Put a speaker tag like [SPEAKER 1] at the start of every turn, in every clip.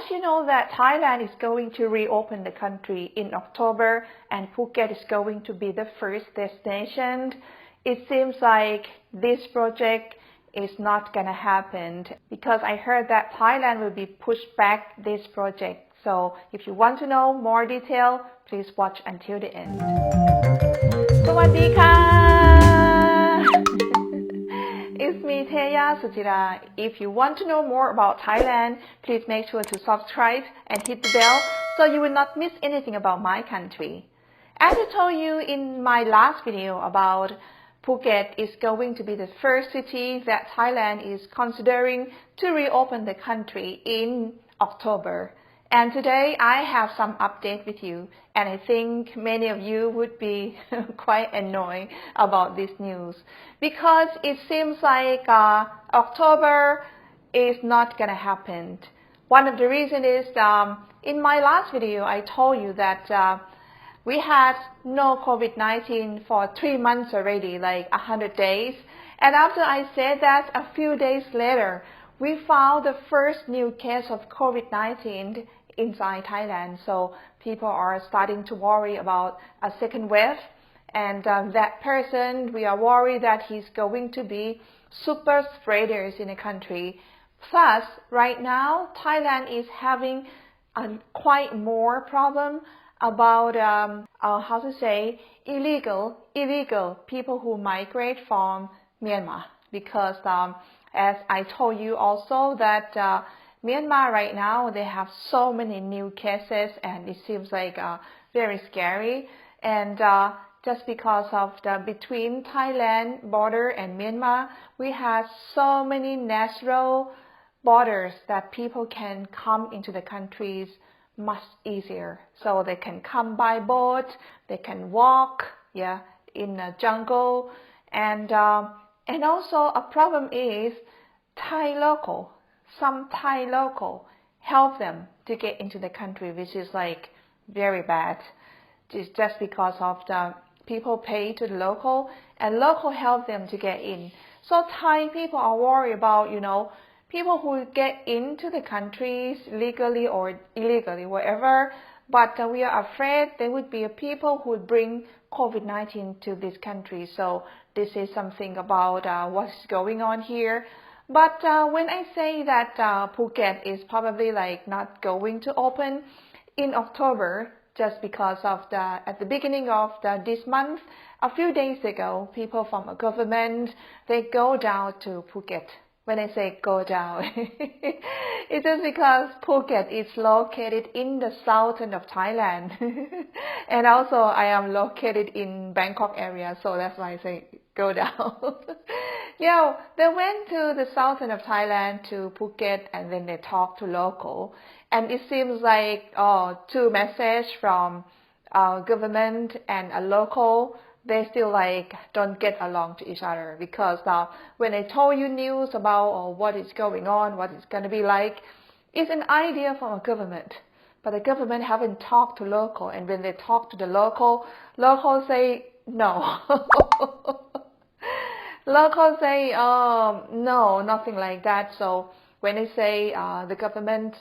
[SPEAKER 1] as you know that Thailand is going to reopen the country in October and Phuket is going to be the first destination, it seems like this project is not gonna happen because I heard that Thailand will be pushed back this project. So if you want to know more detail, please watch until the end. สวัสดีค่ะ It's me Teya Suchira. If you want to know more about Thailand, please make sure to subscribe and hit the bell so you will not miss anything about my country. As I told you in my last video about Phuket is going to be the first city that Thailand is considering to reopen the country in October. And today I have some update with you, and I think many of you would be quite annoyed about this news because it seems like October is not gonna happen. One of the reasons is in my last video I told you that we had no COVID-19 for 3 months already, like 100 days. And after I said that, a few days later, we found the first new case of COVID-19 inside Thailand. So people are starting to worry about a second wave. And that person, we are worried that he's going to be super spreaders in the country. Plus, right now, Thailand is having a quite more problem about how to say illegal people who migrate from Myanmar, because as I told you also that Myanmar right now they have so many new cases and it seems like very scary, and just because of the between Thailand border and Myanmar we have so many natural borders that people can come into the countries much easier. So they can come by boat, they can walk, in the jungle, and also a problem is some Thai local help them to get into the country, which is like very bad. It's just because of the people pay to the local and local help them to get in. So Thai people are worried about, people who get into the countries legally or illegally, whatever, but we are afraid there would be people who would bring COVID-19 to this country. So this is something about what's going on here. But when I say that Phuket is probably like not going to open in October, just because of at the beginning of this month, a few days ago, people from a government, they go down to Phuket. When I say go down, it's just because Phuket is located in the southern of Thailand. And also I am located in Bangkok area, so that's why I say go down. They went to the southern of Thailand to Phuket and then they talked to local. And it seems like two messages from government and a local, they still like don't get along to each other, because when I told you news about what is going on, what it's going to be like, it's an idea from a government, but the government haven't talked to local, and when they talk to the local say no. Locals say no, nothing like that. So when they say the government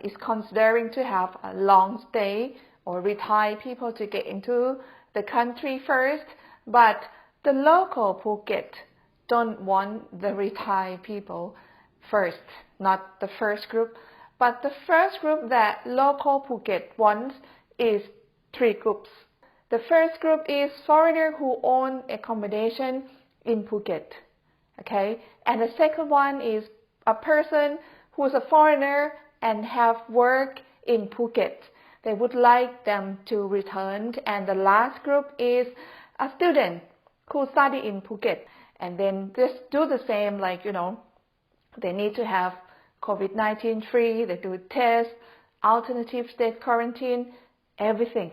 [SPEAKER 1] is considering to have a long stay or retire people to get into the country first, but the local Phuket don't want the retired people first, not the first group, but the first group that local Phuket wants is 3 groups. The first group is foreigner who own accommodation in Phuket, okay, and the second one is a person who is a foreigner and have work in Phuket. They would like them to return. And the last group is a student who study in Phuket. And then just do the same, like, they need to have COVID-19 free, they do tests, alternative state quarantine, everything.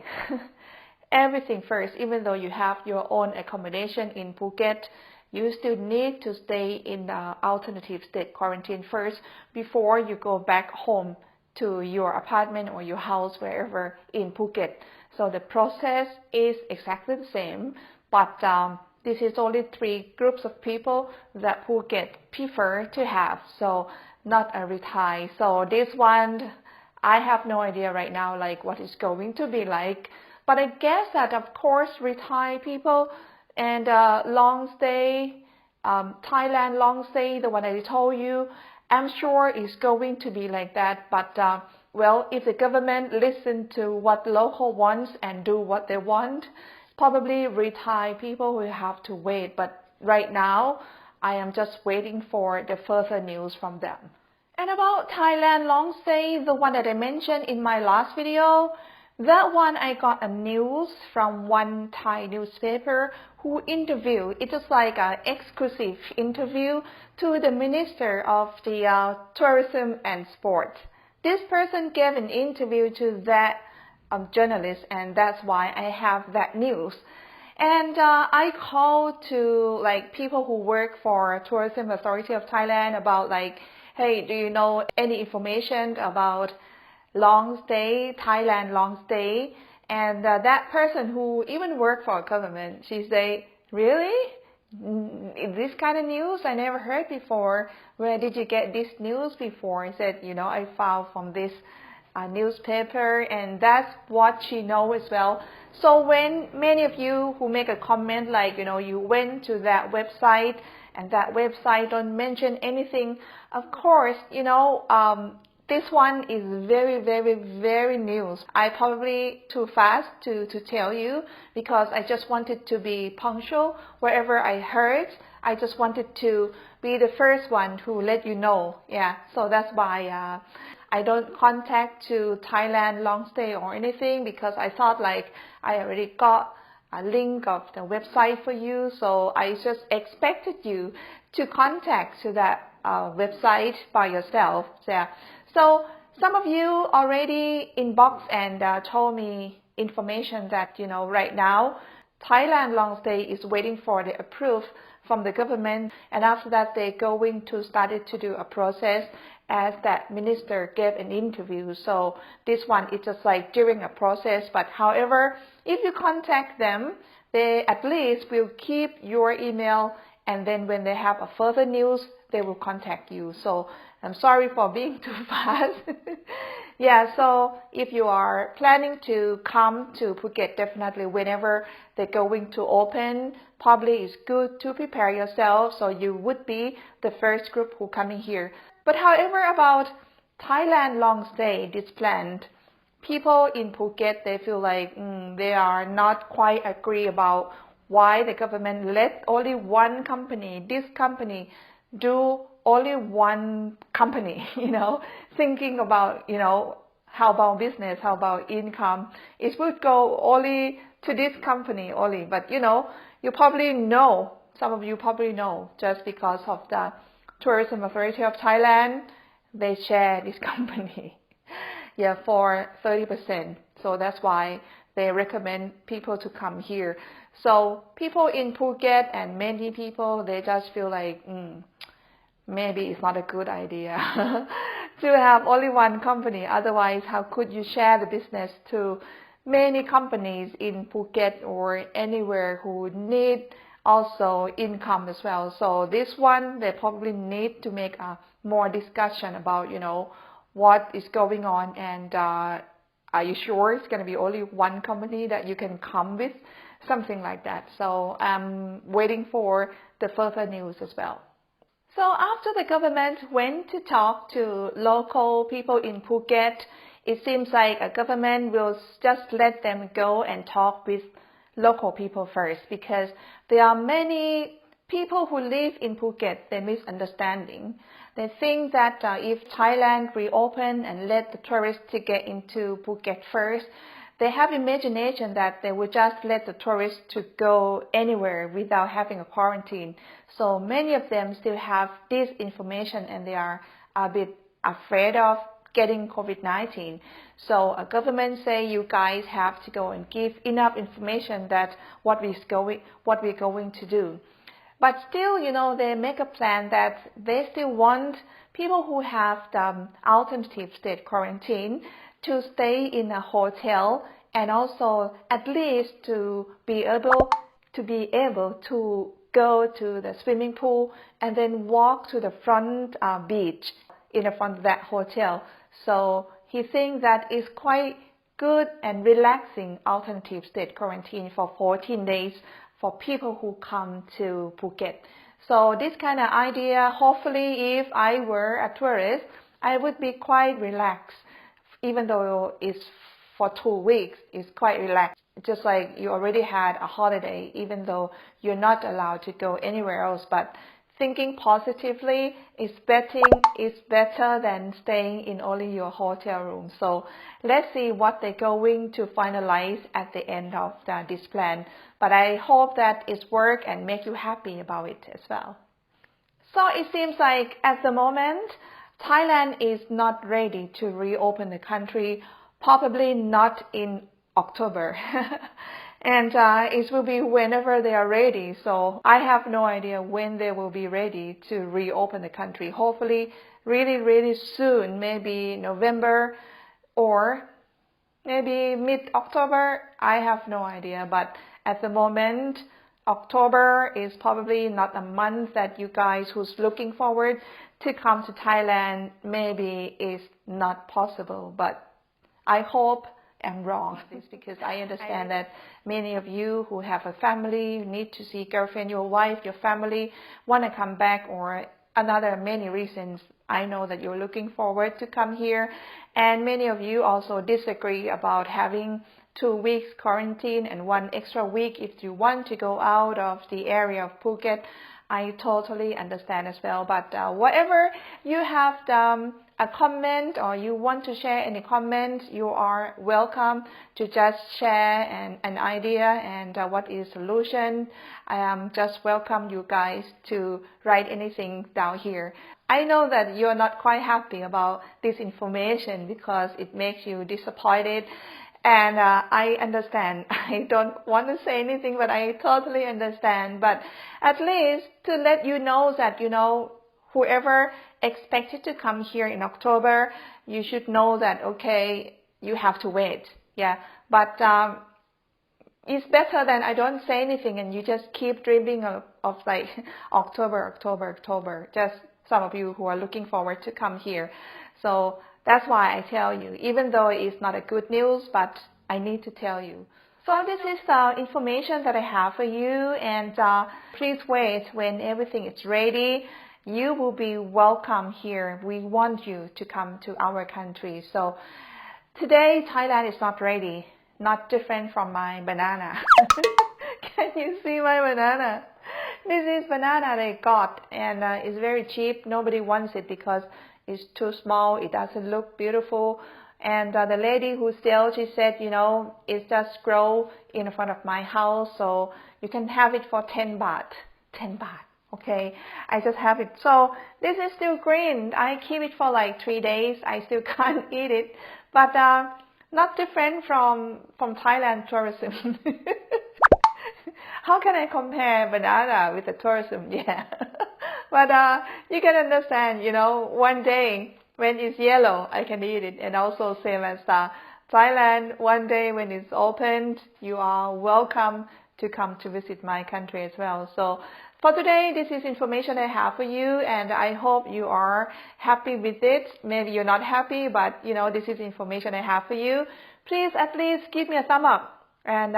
[SPEAKER 1] Everything first. Even though you have your own accommodation in Phuket, you still need to stay in the alternative state quarantine first before you go back home to your apartment or your house, wherever in Phuket. So the process is exactly the same, but this is only 3 groups of people that Phuket prefer to have, so not a retire. So this one I have no idea right now like what it's going to be like. But I guess that of course retired people and long stay, Thailand long stay, the one I told you, I'm sure it's going to be like that. But well, if the government listen to what the local wants and do what they want, probably retired people will have to wait. But right now, I am just waiting for the further news from them. And about Thailand long stay, the one that I mentioned in my last video, that one I got a news from one Thai newspaper who interviewed, it was like an exclusive interview to the Minister of the Tourism and Sport. This person gave an interview to that journalist, and that's why I have that news. And I called to like people who work for Tourism Authority of Thailand about like, hey, do you know any information about long stay, Thailand long stay? And that person who even worked for government, she said, really? This kind of news I never heard before. Where did you get this news before? I said, you know, I found from this newspaper, and that's what she knows as well. So when many of you who make a comment like, you know, you went to that website and that website don't mention anything, of course, you know, this one is very new. I probably too fast to tell you because I just wanted to be punctual. Wherever I heard, I just wanted to be the first one who let you know. Yeah, so that's why I don't contact to Thailand long stay or anything because I thought like I already got a link of the website for you. So I just expected you to contact to that website by yourself. Yeah. So some of you already inbox and told me information that, you know, right now Thailand long stay is waiting for the approval from the government, and after that they're going to start to do a process as that minister gave an interview. So this one is just like during a process, but however, if you contact them, they at least will keep your email, and then when they have a further news, they will contact you. So I'm sorry for being too fast. Yeah, so if you are planning to come to Phuket, definitely whenever they're going to open, probably it's good to prepare yourself so you would be the first group who coming here. But however, about Thailand long stay, this planned, people in Phuket, they feel like they are not quite agree about why the government let only one company, this company, do only one company, you know, thinking about, you know, how about business, how about income. It would go only to this company only, but you know, you probably know, some of you probably know, just because of the Tourism Authority of Thailand, they share this company, yeah, for 30%. So that's why they recommend people to come here. So people in Phuket and many people, they just feel like, maybe it's not a good idea to have only one company. Otherwise, how could you share the business to many companies in Phuket or anywhere who need also income as well? So this one, they probably need to make a more discussion about, you know, what is going on, and are you sure it's going to be only one company that you can come with? Something like that. So I'm waiting for the further news as well. So after the government went to talk to local people in Phuket, it seems like a government will just let them go and talk with local people first, because there are many people who live in Phuket, they're misunderstanding. They think that if Thailand reopen and let the tourists to get into Phuket first, they have imagination that they would just let the tourists to go anywhere without having a quarantine. So many of them still have this information, and they are a bit afraid of getting COVID-19. So a government say you guys have to go and give enough information that what we're going to do. But still, you know, they make a plan that they still want people who have the alternative state quarantine to stay in a hotel, and also at least to be able to go to the swimming pool and then walk to the front beach in the front of that hotel. So he thinks that it's quite good and relaxing alternative state quarantine for 14 days for people who come to Phuket. So this kind of idea, hopefully if I were a tourist, I would be quite relaxed. Even though it's for 2 weeks, it's quite relaxed. Just like you already had a holiday, even though you're not allowed to go anywhere else. But thinking positively is better than staying in only your hotel room. So let's see what they're going to finalize at the end of this plan. But I hope that it's work and make you happy about it as well. So it seems like at the moment, Thailand is not ready to reopen the country, probably not in October. And it will be whenever they are ready. So I have no idea when they will be ready to reopen the country. Hopefully really soon, maybe November or maybe mid-October. I have no idea. But at the moment, October is probably not a month that you guys who's looking forward to come to Thailand maybe is not possible. But I hope I'm wrong, because I understand that many of you who have a family, you need to see girlfriend, your wife, your family, want to come back, or another many reasons. I know that you're looking forward to come here, and many of you also disagree about having 2 weeks quarantine and 1 extra week if you want to go out of the area of Phuket. I totally understand as well. But whatever you have a comment or you want to share any comment, you are welcome to just share an idea and what is solution. I am just welcome you guys to write anything down here. I know that you're not quite happy about this information because it makes you disappointed. And I understand. I don't want to say anything, but I totally understand. But at least to let you know that, whoever expected to come here in October, you should know that, okay, you have to wait. Yeah. But it's better than I don't say anything and you just keep dreaming of like October. Just some of you who are looking forward to come here. So that's why I tell you, even though it's not a good news, but I need to tell you. So this is the information that I have for you, and please wait when everything is ready. You will be welcome here. We want you to come to our country. So today, Thailand is not ready, not different from my banana. Can you see my banana? This is banana I got, and it's very cheap. Nobody wants it because it's too small, it doesn't look beautiful. And the lady who sells, she said, it just grow in front of my house, so you can have it for 10 baht. 10 baht, okay? I just have it. So this is still green. I keep it for like 3 days. I still can't eat it. But not different from Thailand tourism. How can I compare banana with the tourism? Yeah. But you can understand, one day when it's yellow, I can eat it. And also same as Thailand, one day when it's opened, you are welcome to come to visit my country as well. So for today, this is information I have for you, and I hope you are happy with it. Maybe you're not happy, but this is information I have for you. Please at least give me a thumb up. And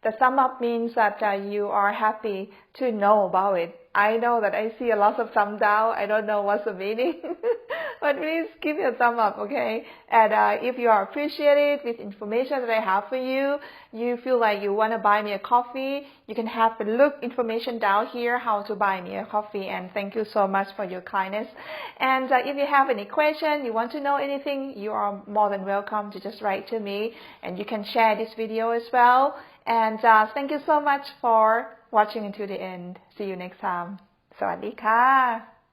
[SPEAKER 1] the thumb up means that you are happy to know about it. I know that I see a lot of thumb down. I don't know what's the meaning. But please give me a thumb up, okay? And if you are appreciated with information that I have for you, you feel like you want to buy me a coffee, you can have a look information down here how to buy me a coffee. And thank you so much for your kindness. And if you have any question, you want to know anything, you are more than welcome to just write to me. And you can share this video as well. And thank you so much for watching until the end. See you next time. สวัสดีค่ะ